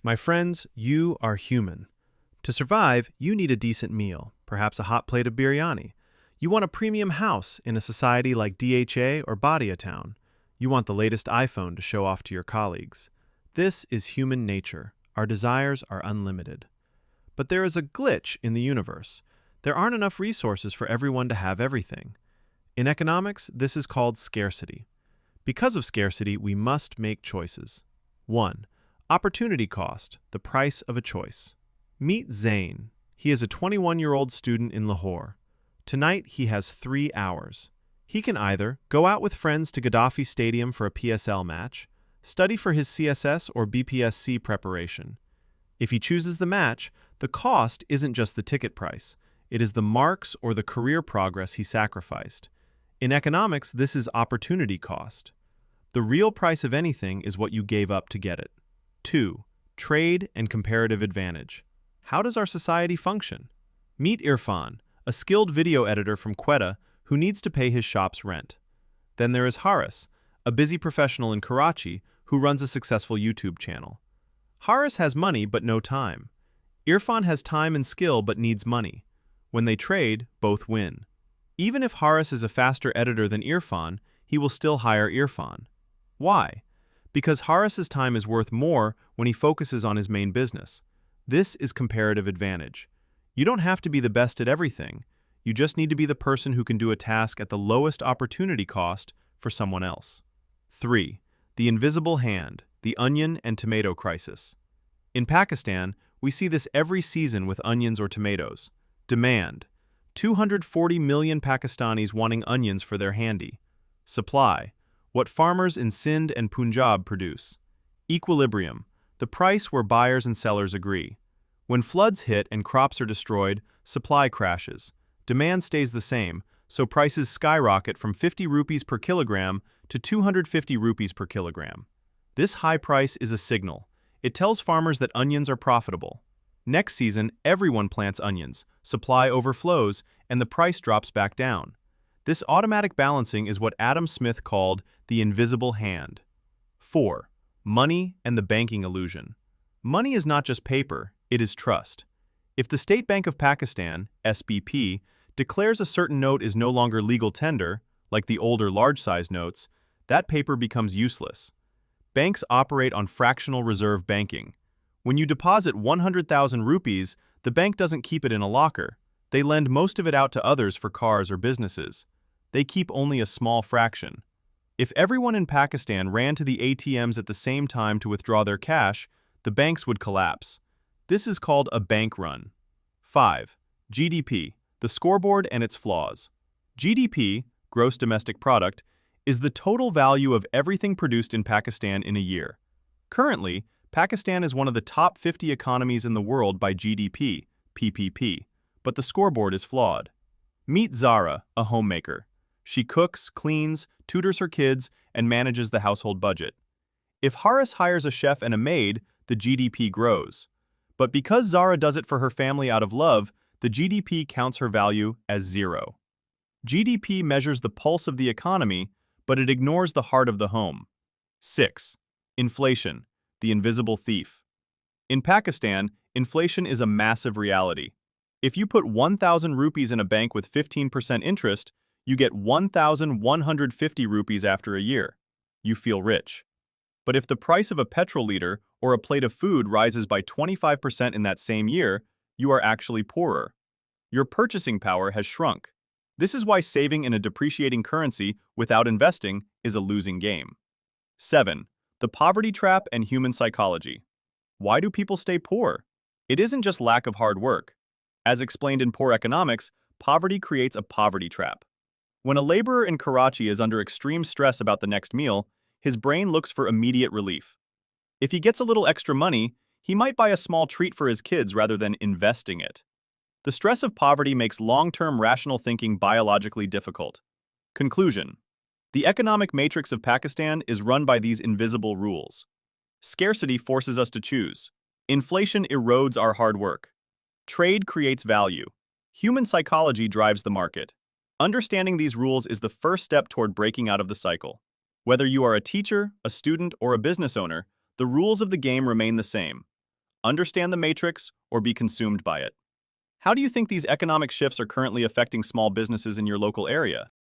My friends, you are human. To survive, you need a decent meal, perhaps a hot plate of biryani. You want a premium house in a society like DHA or Badia Town. You want the latest iPhone to show off to your colleagues. This is human nature. Our desires are unlimited. But there is a glitch in the universe. There aren't enough resources for everyone to have everything. In economics, this is called scarcity. Because of scarcity, we must make choices. 1. Opportunity cost, the price of a choice. Meet Zain. He is a 21-year-old student in Lahore. Tonight, he has 3 hours. He can either go out with friends to Gaddafi Stadium for a PSL match, study for his CSS or BPSC preparation. If he chooses the match, the cost isn't just the ticket price. It is the marks or the career progress he sacrificed. In economics, this is opportunity cost. The real price of anything is what you gave up to get it. 2. Trade and comparative advantage. How does our society function? Meet Irfan, a skilled video editor from Quetta who needs to pay his shop's rent. Then there is Haris, a busy professional in Karachi who runs a successful YouTube channel. Haris has money but no time. Irfan has time and skill but needs money. When they trade, both win. Even if Haris is a faster editor than Irfan, he will still hire Irfan. Why? Because Haris's time is worth more when he focuses on his main business. This is comparative advantage. You don't have to be the best at everything. You just need to be the person who can do a task at the lowest opportunity cost for someone else. 3. The invisible hand, the onion and tomato crisis. In Pakistan, we see this every season with onions or tomatoes. Demand: 240 million Pakistanis wanting onions for their handi. Supply: what farmers in Sindh and Punjab produce. Equilibrium: the price where buyers and sellers agree. When floods hit and crops are destroyed, supply crashes. Demand stays the same, so prices skyrocket from 50 rupees per kilogram to 250 rupees per kilogram. This high price is a signal. It tells farmers that onions are profitable. Next season, everyone plants onions, supply overflows, and the price drops back down. This automatic balancing is what Adam Smith called the invisible hand. 4. Money and the banking illusion. Money is not just paper, it is trust. If the State Bank of Pakistan, SBP, declares a certain note is no longer legal tender, like the older large-size notes, that paper becomes useless. Banks operate on fractional reserve banking. When you deposit 100,000 rupees, the bank doesn't keep it in a locker. They lend most of it out to others for cars or businesses. They keep only a small fraction. If everyone in Pakistan ran to the ATMs at the same time to withdraw their cash, the banks would collapse. This is called a bank run. 5. GDP, the scoreboard and its flaws. GDP, gross domestic product, is the total value of everything produced in Pakistan in a year. Currently, Pakistan is one of the top 50 economies in the world by GDP, PPP, but the scoreboard is flawed. Meet Zara, a homemaker. She cooks, cleans, tutors her kids, and manages the household budget. If Haris hires a chef and a maid, the GDP grows. But because Zara does it for her family out of love, the GDP counts her value as 0. GDP measures the pulse of the economy, but it ignores the heart of the home. 6. Inflation, the invisible thief. In Pakistan, inflation is a massive reality. If you put 1,000 rupees in a bank with 15% interest, you get 1,150 rupees after a year. You feel rich. But if the price of a petrol liter or a plate of food rises by 25% in that same year, you are actually poorer. Your purchasing power has shrunk. This is why saving in a depreciating currency without investing is a losing game. 7. The poverty trap and human psychology. Why do people stay poor? It isn't just lack of hard work. As explained in Poor Economics, poverty creates a poverty trap. When a laborer in Karachi is under extreme stress about the next meal, his brain looks for immediate relief. If he gets a little extra money, he might buy a small treat for his kids rather than investing it. The stress of poverty makes long-term rational thinking biologically difficult. Conclusion: the economic matrix of Pakistan is run by these invisible rules. Scarcity forces us to choose. Inflation erodes our hard work. Trade creates value. Human psychology drives the market. Understanding these rules is the first step toward breaking out of the cycle. Whether you are a teacher, a student, or a business owner, the rules of the game remain the same. understand the matrix, or be consumed by it. How do you think these economic shifts are currently affecting small businesses in your local area?